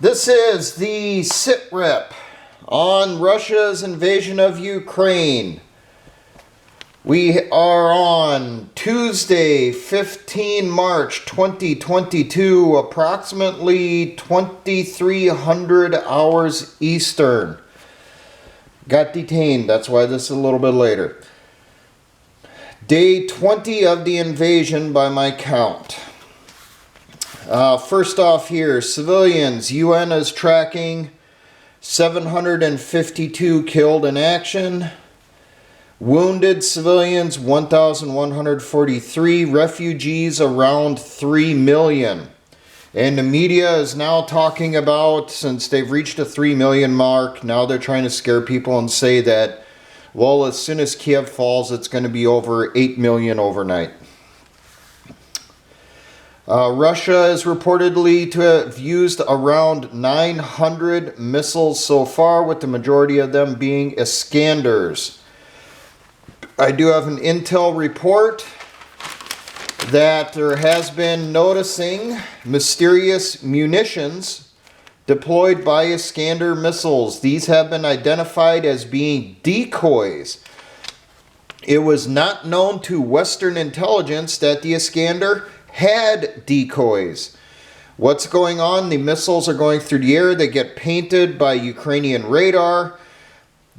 This is the SITREP on Russia's invasion of Ukraine. We are on Tuesday, 15 March 2022, approximately 2300 hours Eastern. Got detained, that's why this is a little bit later. Day 20 of the invasion by my count. First off here, civilians, UN is tracking 752 killed in action. Wounded civilians, 1,143. Refugees, around 3 million. And the media is now talking about, since they've reached a 3 million mark, now they're trying to scare people and say that, well, as soon as Kiev falls, it's going to be over 8 million overnight. Russia is reportedly to have used around 900 missiles so far, with the majority of them being Iskanders. I do have an intel report that there has been noticing mysterious munitions deployed by Iskander missiles. These have been identified as being decoys. It was not known to Western intelligence that the Iskander had decoys. What's going on? The missiles are going through the air. They get painted by Ukrainian radar.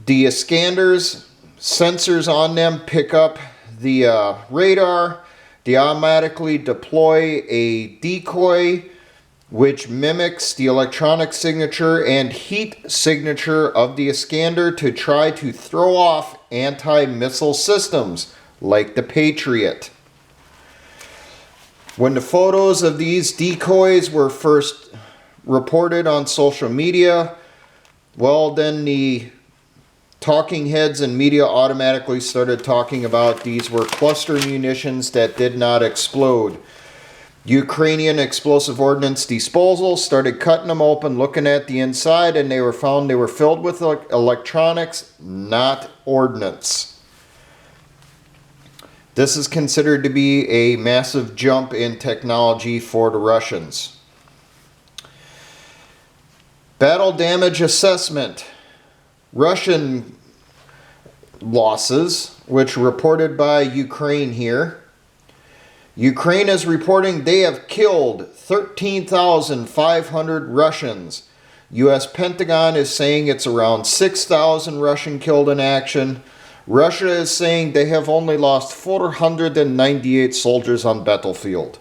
The Iskanders, sensors on them pick up the radar. They automatically deploy a decoy which mimics the electronic signature and heat signature of the Iskander to try to throw off anti-missile systems like the Patriot. When the photos of these decoys were first reported on social media, well, then the talking heads and media automatically started talking about these were cluster munitions that did not explode. Ukrainian explosive ordnance disposal started cutting them open, looking at the inside, and they were found they were filled with electronics, not ordnance. This is considered to be a massive jump in technology for the Russians. Battle damage assessment. Russian losses, which reported by Ukraine here. Ukraine is reporting they have killed 13,500 Russians. U.S. Pentagon is saying it's around 6,000 Russian killed in action. Russia is saying they have only lost 498 soldiers on battlefield.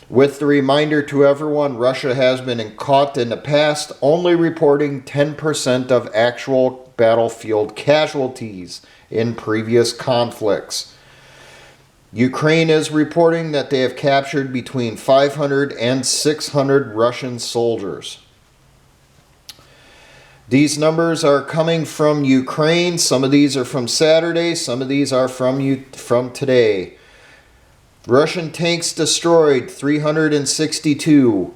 With the reminder to everyone, Russia has been caught in the past only reporting 10% of actual battlefield casualties in previous conflicts. Ukraine is reporting that they have captured between 500 and 600 Russian soldiers. These numbers are coming from Ukraine. Some of these are from Saturday. Some of these are from today. Russian tanks destroyed, 362.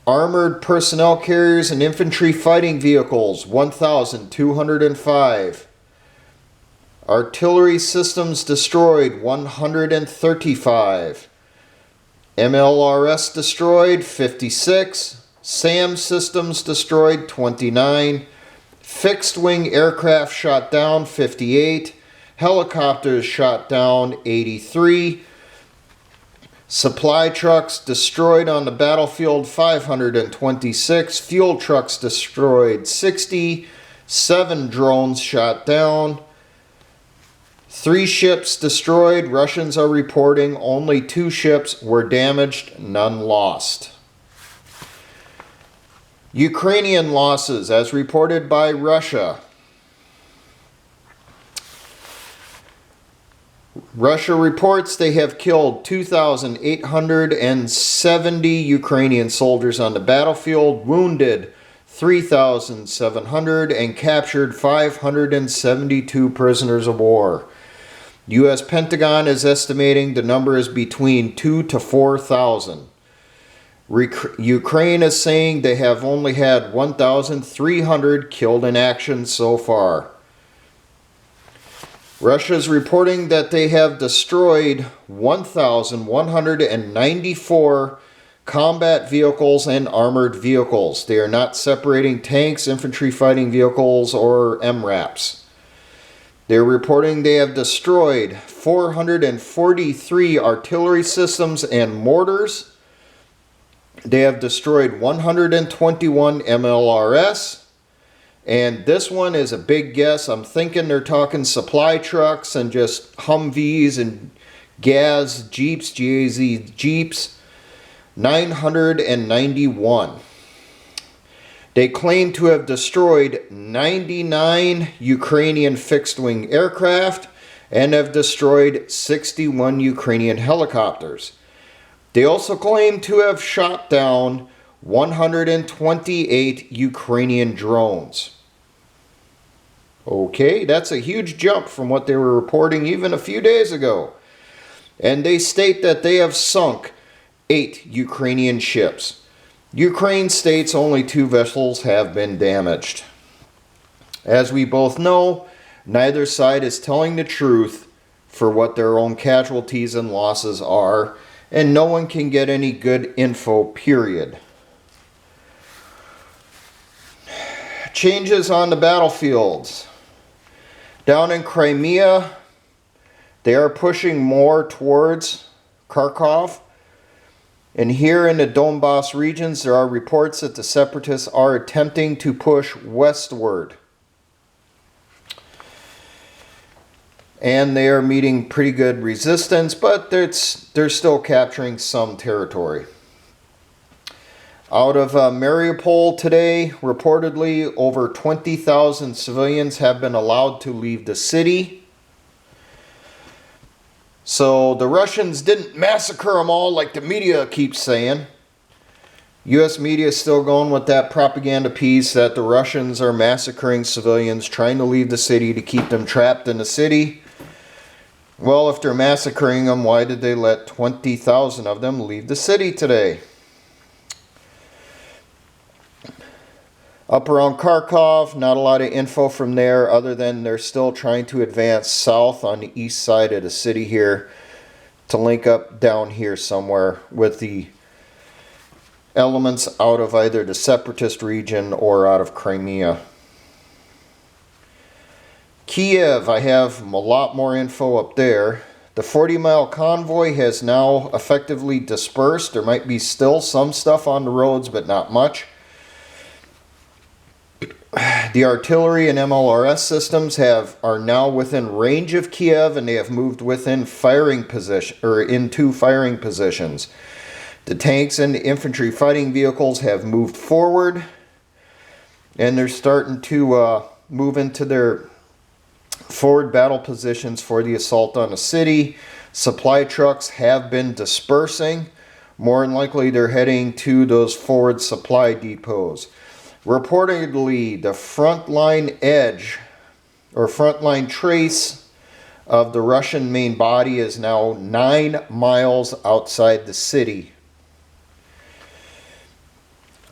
Armored personnel carriers and infantry fighting vehicles, 1,205. Artillery systems destroyed, 135. MLRS destroyed, 56. SAM systems destroyed, 29. Fixed-wing aircraft shot down, 58. Helicopters shot down, 83. Supply trucks destroyed on the battlefield, 526. Fuel trucks destroyed, 60. 7 drones shot down. 3 ships destroyed. Russians are reporting only 2 ships were damaged, none lost. Ukrainian losses, as reported by Russia. Russia reports they have killed 2,870 Ukrainian soldiers on the battlefield, wounded 3,700, and captured 572 prisoners of war. U.S. Pentagon is estimating the number is between 2,000 to 4,000. Ukraine is saying they have only had 1,300 killed in action so far. Russia is reporting that they have destroyed 1,194 combat vehicles and armored vehicles. They are not separating tanks, infantry fighting vehicles, or MRAPs. They're reporting they have destroyed 443 artillery systems and mortars. They have destroyed 121 MLRS. And this one is a big guess. I'm thinking they're talking supply trucks and just Humvees and GAZ Jeeps. 991. They claim to have destroyed 99 Ukrainian fixed-wing aircraft and have destroyed 61 Ukrainian helicopters. They also claim to have shot down 128 Ukrainian drones. Okay, that's a huge jump from what they were reporting even a few days ago. And they state that they have sunk 8 Ukrainian ships. Ukraine states only 2 vessels have been damaged. As we both know, neither side is telling the truth for what their own casualties and losses are, and no one can get any good info, period. Changes on the battlefields. Down in Crimea, they are pushing more towards Kharkov. And here in the Donbass regions, there are reports that the separatists are attempting to push westward. And they are meeting pretty good resistance, but they're still capturing some territory. Out of Mariupol today, reportedly over 20,000 civilians have been allowed to leave the city. So the Russians didn't massacre them all like the media keeps saying. U.S. media is still going with that propaganda piece that the Russians are massacring civilians trying to leave the city to keep them trapped in the city. Well, if they're massacring them, why did they let 20,000 of them leave the city today? Up around Kharkov, not a lot of info from there other than they're still trying to advance south on the east side of the city here to link up down here somewhere with the elements out of either the separatist region or out of Crimea. Kiev, I have a lot more info up there. The 40-mile convoy has now effectively dispersed. There might be still some stuff on the roads, but not much. The artillery and MLRS systems are now within range of Kiev, and they have moved within firing position or into firing positions. The tanks and the infantry fighting vehicles have moved forward, and they're starting to move into their forward battle positions for the assault on the city. Supply trucks have been dispersing. More than likely, they're heading to those forward supply depots. Reportedly, the front line edge or front line trace of the Russian main body is now 9 miles outside the city.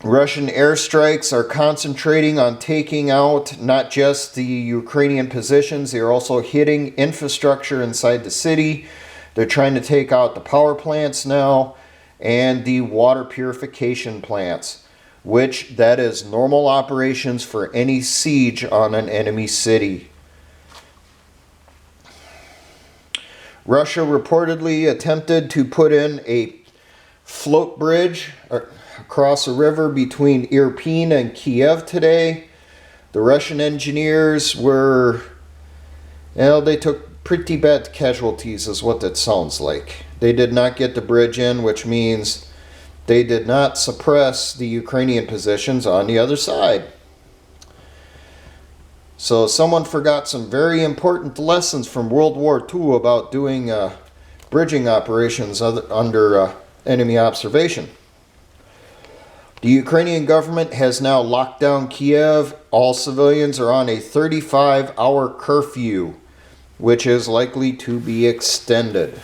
Russian airstrikes are concentrating on taking out not just the Ukrainian positions, they're also hitting infrastructure inside the city. They're trying to take out the power plants now and the water purification plants, which that is normal operations for any siege on an enemy city. Russia reportedly attempted to put in a float bridge across a river between Irpin and Kiev today. The Russian engineers they took pretty bad casualties is what that sounds like. They did not get the bridge in, which means they did not suppress the Ukrainian positions on the other side. So someone forgot some very important lessons from World War II about doing bridging operations under enemy observation. The Ukrainian government has now locked down Kiev. All civilians are on a 35-hour curfew, which is likely to be extended.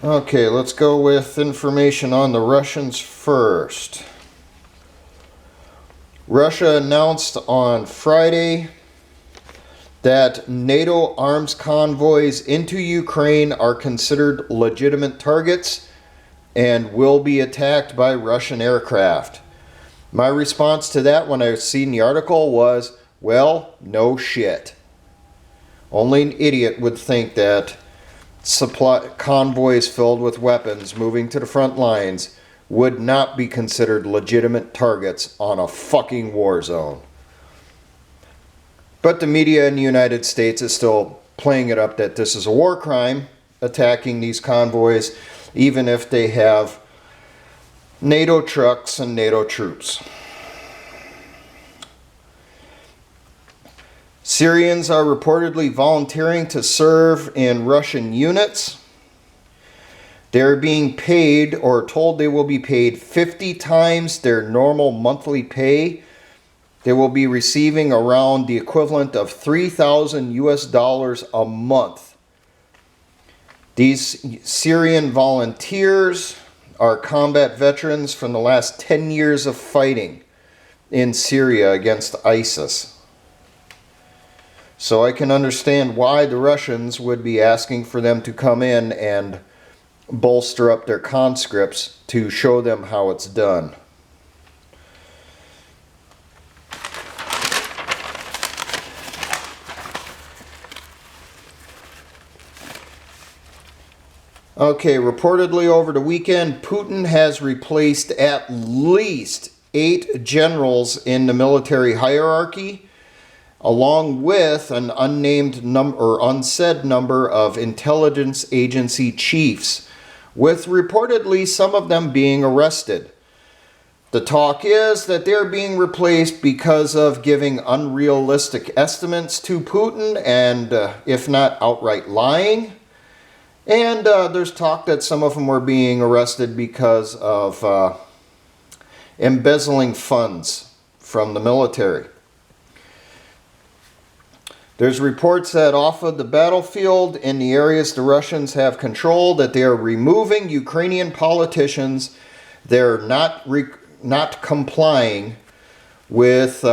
Okay, let's go with information on the Russians first. Russia announced on Friday that NATO arms convoys into Ukraine are considered legitimate targets and will be attacked by Russian aircraft. My response to that when I seen the article was, well, no shit. Only an idiot would think that supply convoys filled with weapons moving to the front lines would not be considered legitimate targets on a fucking war zone. But the media in the United States is still playing it up that this is a war crime, attacking these convoys, even if they have NATO trucks and NATO troops. Syrians are reportedly volunteering to serve in Russian units. They're being paid, or told they will be paid 50 times their normal monthly pay. They will be receiving around the equivalent of $3,000 a month. These Syrian volunteers are combat veterans from the last 10 years of fighting in Syria against ISIS. So I can understand why the Russians would be asking for them to come in and bolster up their conscripts to show them how it's done. Okay, reportedly over the weekend, Putin has replaced at least 8 generals in the military hierarchy, along with an unnamed number or unsaid number of intelligence agency chiefs, with reportedly some of them being arrested. The talk is that they're being replaced because of giving unrealistic estimates to Putin and, if not outright lying. And there's talk that some of them were being arrested because of embezzling funds from the military. There's reports that off of the battlefield in the areas the Russians have control that they are removing Ukrainian politicians. They're not complying with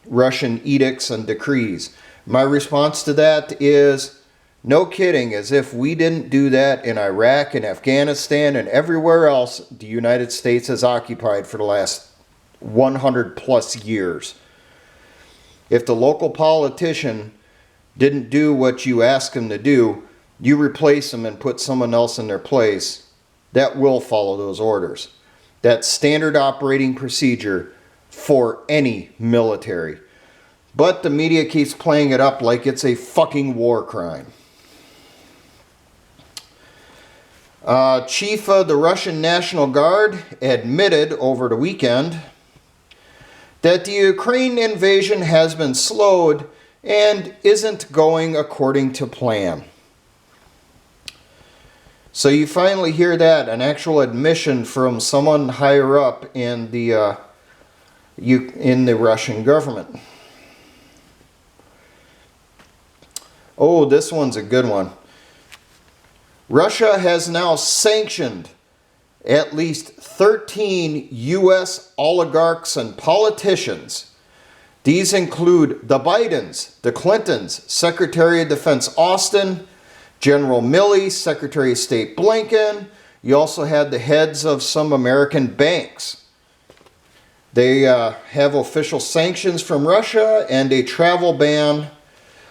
Russian edicts and decrees. My response to that is, no kidding, as if we didn't do that in Iraq and Afghanistan and everywhere else the United States has occupied for the last 100 plus years. If the local politician didn't do what you ask them to do, you replace them and put someone else in their place. That will follow those orders. That's standard operating procedure for any military. But the media keeps playing it up like it's a fucking war crime. Chief of the Russian National Guard admitted over the weekend that the Ukraine invasion has been slowed and isn't going according to plan. So you finally hear that, an actual admission from someone higher up in the Russian government. Oh, this one's a good one. Russia has now sanctioned at least 13 U.S. oligarchs and politicians. These include the Bidens, the Clintons, Secretary of Defense Austin, General Milley, Secretary of State Blinken. You also had the heads of some American banks. They have official sanctions from Russia and a travel ban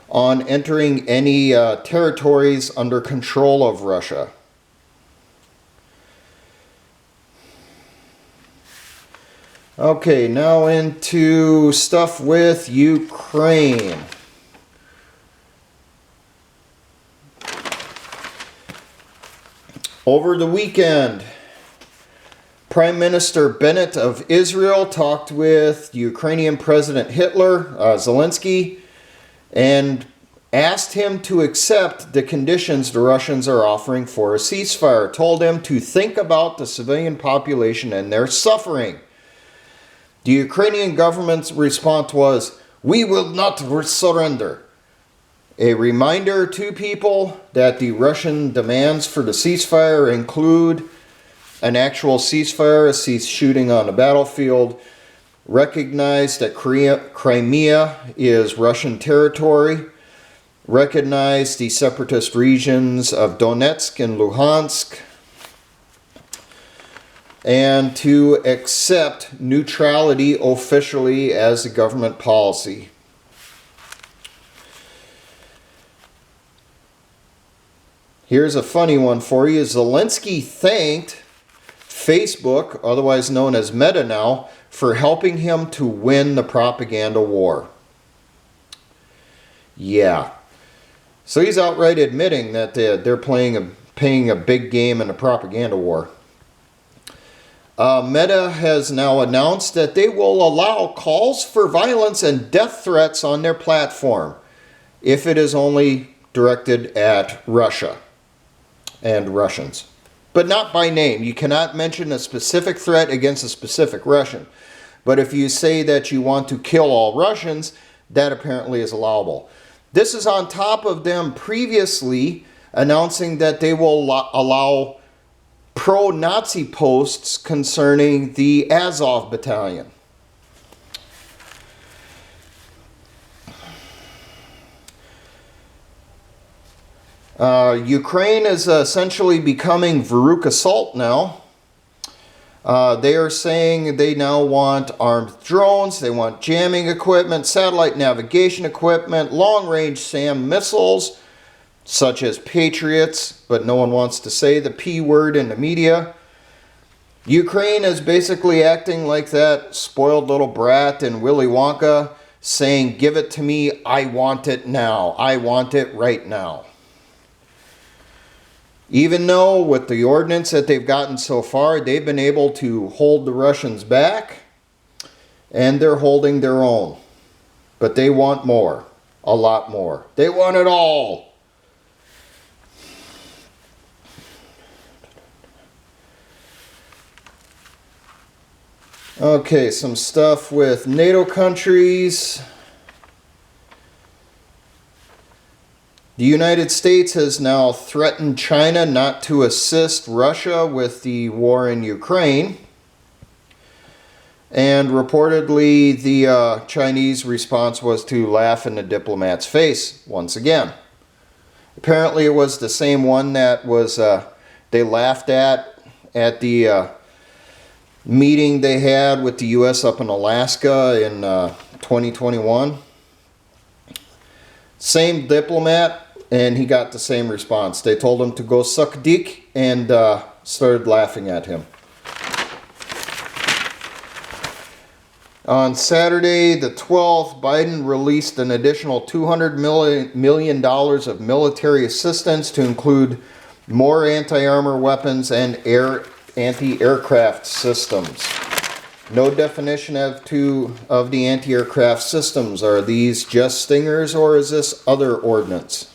on entering any territories under control of Russia. Okay, now into stuff with Ukraine. Over the weekend, Prime Minister Bennett of Israel talked with Ukrainian President Zelensky, and asked him to accept the conditions the Russians are offering for a ceasefire. Told him to think about the civilian population and their suffering. The Ukrainian government's response was, "We will not surrender." A reminder to people that the Russian demands for the ceasefire include an actual ceasefire, a cease shooting on the battlefield, recognize that Crimea is Russian territory, recognize the separatist regions of Donetsk and Luhansk, and to accept neutrality officially as a government policy. Here's a funny one for you. Zelensky thanked Facebook, otherwise known as Meta now, for helping him to win the propaganda war. Yeah. So he's outright admitting that they're playing a big game in the propaganda war. Meta has now announced that they will allow calls for violence and death threats on their platform if it is only directed at Russia and Russians, but not by name. You cannot mention a specific threat against a specific Russian. But if you say that you want to kill all Russians, that apparently is allowable. This is on top of them previously announcing that they will allow pro-Nazi posts concerning the Azov battalion. Ukraine is essentially becoming Veruca Salt now. They are saying they now want armed drones, they want jamming equipment, satellite navigation equipment, long-range SAM missiles, such as Patriots, but no one wants to say the P word in the media. Ukraine is basically acting like that spoiled little brat in Willy Wonka, saying, "Give it to me, I want it now. I want it right now." Even though with the ordnance that they've gotten so far, they've been able to hold the Russians back, and they're holding their own. But they want more, a lot more. They want it all. Okay, some stuff with NATO countries. The United States has now threatened China not to assist Russia with the war in Ukraine. And reportedly, the Chinese response was to laugh in the diplomat's face once again. Apparently, it was the same one that was they laughed at the meeting they had with the U.S. up in Alaska in 2021. Same diplomat, and he got the same response. They told him to go suck dick and started laughing at him. On Saturday, the 12th, Biden released an additional $200 million of military assistance to include more anti-armor weapons and anti-aircraft systems. No definition of the anti-aircraft systems. Are these just Stingers or is this other ordnance?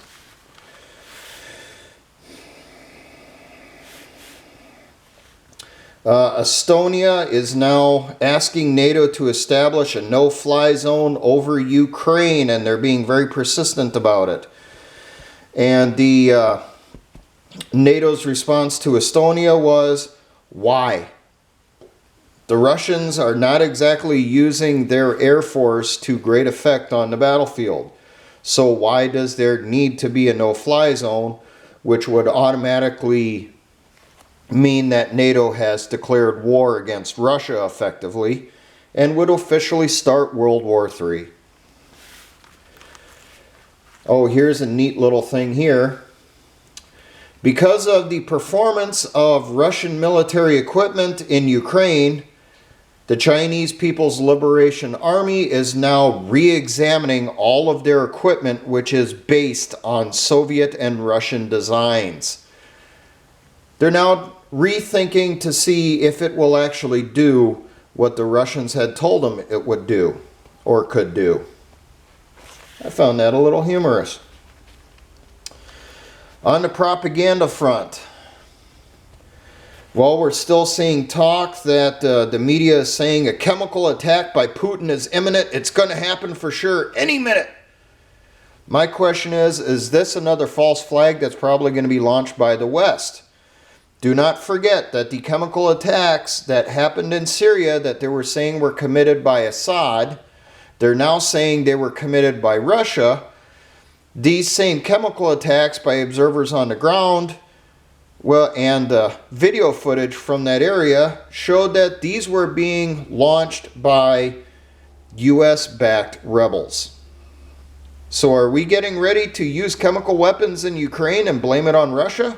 Estonia is now asking NATO to establish a no-fly zone over Ukraine, and they're being very persistent about it. And the NATO's response to Estonia was, why? The Russians are not exactly using their air force to great effect on the battlefield. So why does there need to be a no-fly zone, which would automatically mean that NATO has declared war against Russia effectively and would officially start World War III? Oh, here's a neat little thing here. Because of the performance of Russian military equipment in Ukraine, the Chinese People's Liberation Army is now re-examining all of their equipment, which is based on Soviet and Russian designs. They're now rethinking to see if it will actually do what the Russians had told them it would do or could do. I found that a little humorous. On the propaganda front, well, we're still seeing talk that the media is saying a chemical attack by Putin is imminent. It's going to happen for sure any minute. My question is this another false flag that's probably going to be launched by the West? Do not forget that the chemical attacks that happened in Syria that they were saying were committed by Assad, they're now saying they were committed by Russia. These same chemical attacks by observers on the ground, well, and the video footage from that area showed that these were being launched by US-backed rebels. So are we getting ready to use chemical weapons in Ukraine and blame it on Russia?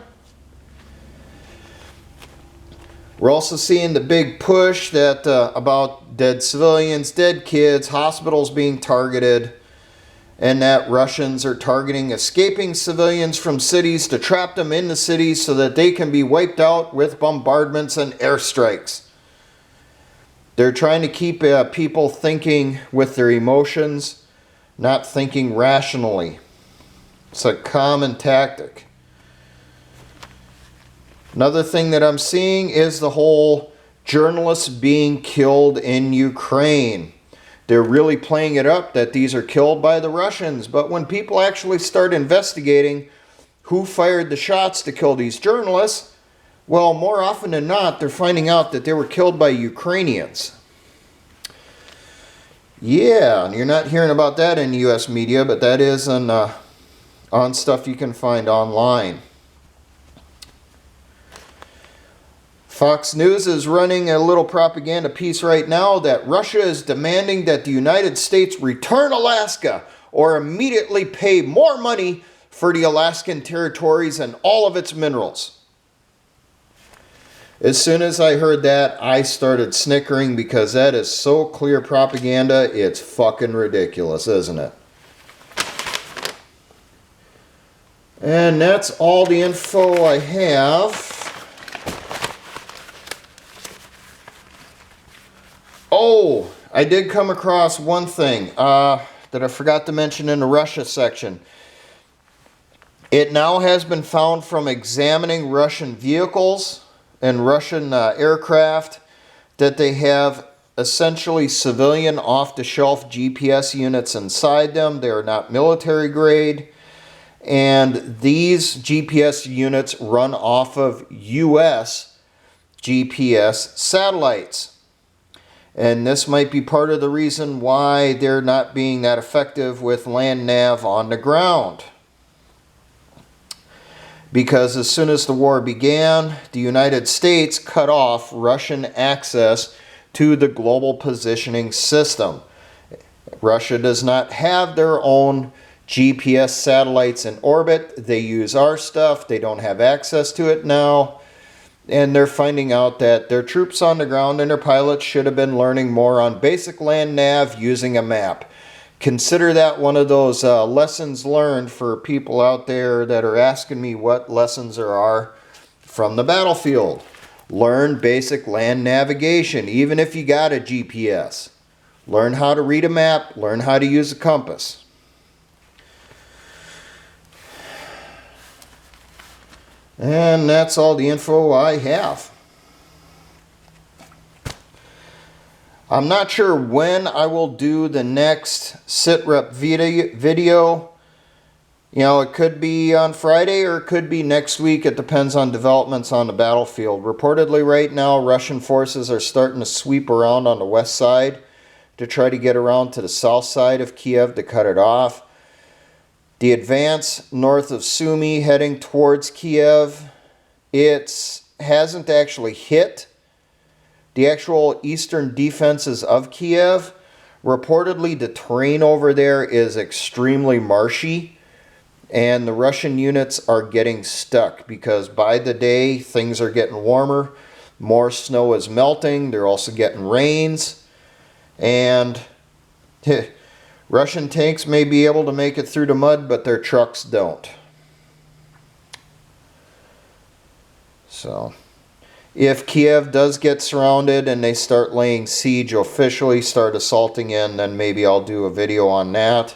We're also seeing the big push that about dead civilians, dead kids, hospitals being targeted, and that Russians are targeting escaping civilians from cities to trap them in the cities so that they can be wiped out with bombardments and airstrikes. They're trying to keep people thinking with their emotions, not thinking rationally. It's a common tactic. Another thing that I'm seeing is the whole journalists being killed in Ukraine. They're really playing it up that these are killed by the Russians. But when people actually start investigating who fired the shots to kill these journalists, well, more often than not, they're finding out that they were killed by Ukrainians. Yeah, and you're not hearing about that in U.S. media, but that is on stuff you can find online. Fox News is running a little propaganda piece right now that Russia is demanding that the United States return Alaska or immediately pay more money for the Alaskan territories and all of its minerals. As soon as I heard that, I started snickering because that is so clear propaganda, it's fucking ridiculous, isn't it? And that's all the info I have. Oh, I did come across one thing that I forgot to mention in the Russia section. It now has been found from examining Russian vehicles and Russian aircraft that they have essentially civilian off-the-shelf GPS units inside them. They are not military grade. And these GPS units run off of US GPS satellites. And this might be part of the reason why they're not being that effective with land nav on the ground. Because as soon as the war began, the United States cut off Russian access to the global positioning system. Russia does not have their own GPS satellites in orbit. They use our stuff. They don't have access to it now. And they're finding out that their troops on the ground and their pilots should have been learning more on basic land nav using a map. Consider that one of those lessons learned for people out there that are asking me what lessons there are from the battlefield. Learn basic land navigation, even if you got a GPS. Learn how to read a map, learn how to use a compass. And that's all the info I have. I'm not sure when I will do the next SITREP video. You know, it could be on Friday or it could be next week. It depends on developments on the battlefield. Reportedly right now, Russian forces are starting to sweep around on the west side to try to get around to the south side of Kiev to cut it off. The advance north of Sumy heading towards Kiev, it hasn't actually hit the actual eastern defenses of Kiev. Reportedly, the terrain over there is extremely marshy, and the Russian units are getting stuck because by the day, things are getting warmer. More snow is melting. They're also getting rains, and Russian tanks may be able to make it through the mud, but their trucks don't. So, if Kiev does get surrounded and they start laying siege officially, start assaulting in, then maybe I'll do a video on that.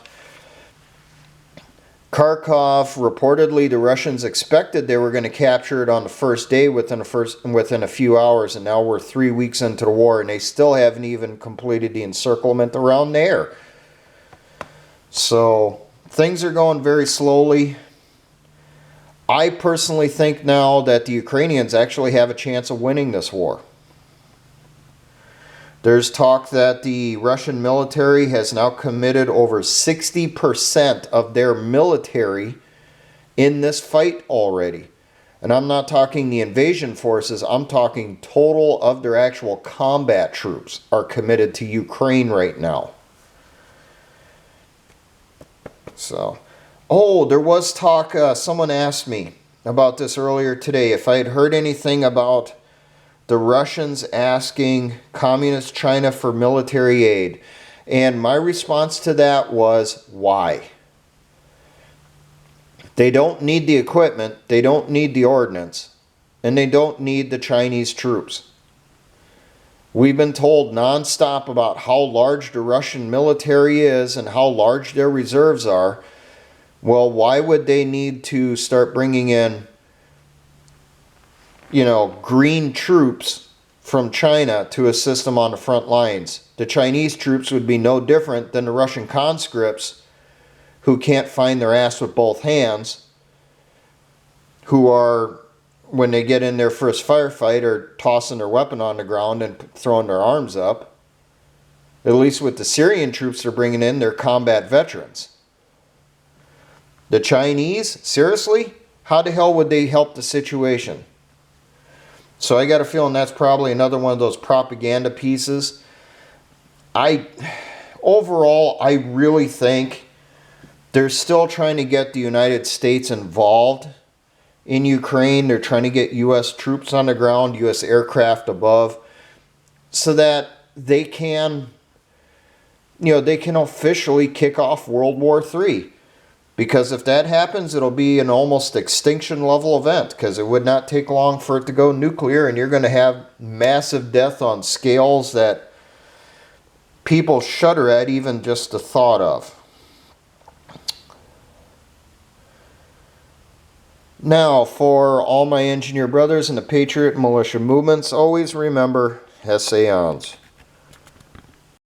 Kharkov, reportedly the Russians expected they were going to capture it on the first day within a few hours, and now we're 3 weeks into the war and they still haven't even completed the encirclement around there. So things are going very slowly. I personally think now that the Ukrainians actually have a chance of winning this war. There's talk that the Russian military has now committed over 60% of their military in this fight already. And I'm not talking the invasion forces, I'm talking total of their actual combat troops are committed to Ukraine right now. So, oh, there was talk, someone asked me about this earlier today, if I had heard anything about the Russians asking Communist China for military aid. And my response to that was, why? They don't need the equipment, they don't need the ordnance, and they don't need the Chinese troops. We've been told nonstop about how large the Russian military is and how large their reserves are. Well, why would they need to start bringing in, green troops from China to assist them on the front lines? The Chinese troops would be no different than the Russian conscripts who can't find their ass with both hands, who are, when they get in their first firefight, are tossing their weapon on the ground and throwing their arms up. At least with the Syrian troops they're bringing in, they're combat veterans. The Chinese, seriously? How the hell would they help the situation? So I got a feeling that's probably another one of those propaganda pieces. Overall, I really think they're still trying to get the United States involved in Ukraine. They're trying to get U.S. troops on the ground, U.S. aircraft above, so that they can, they can officially kick off World War III. Because if that happens, it'll be an almost extinction level event, because it would not take long for it to go nuclear, and you're going to have massive death on scales that people shudder at even just the thought of. Now, for all my engineer brothers in the Patriot and militia movements, always remember, Hessians.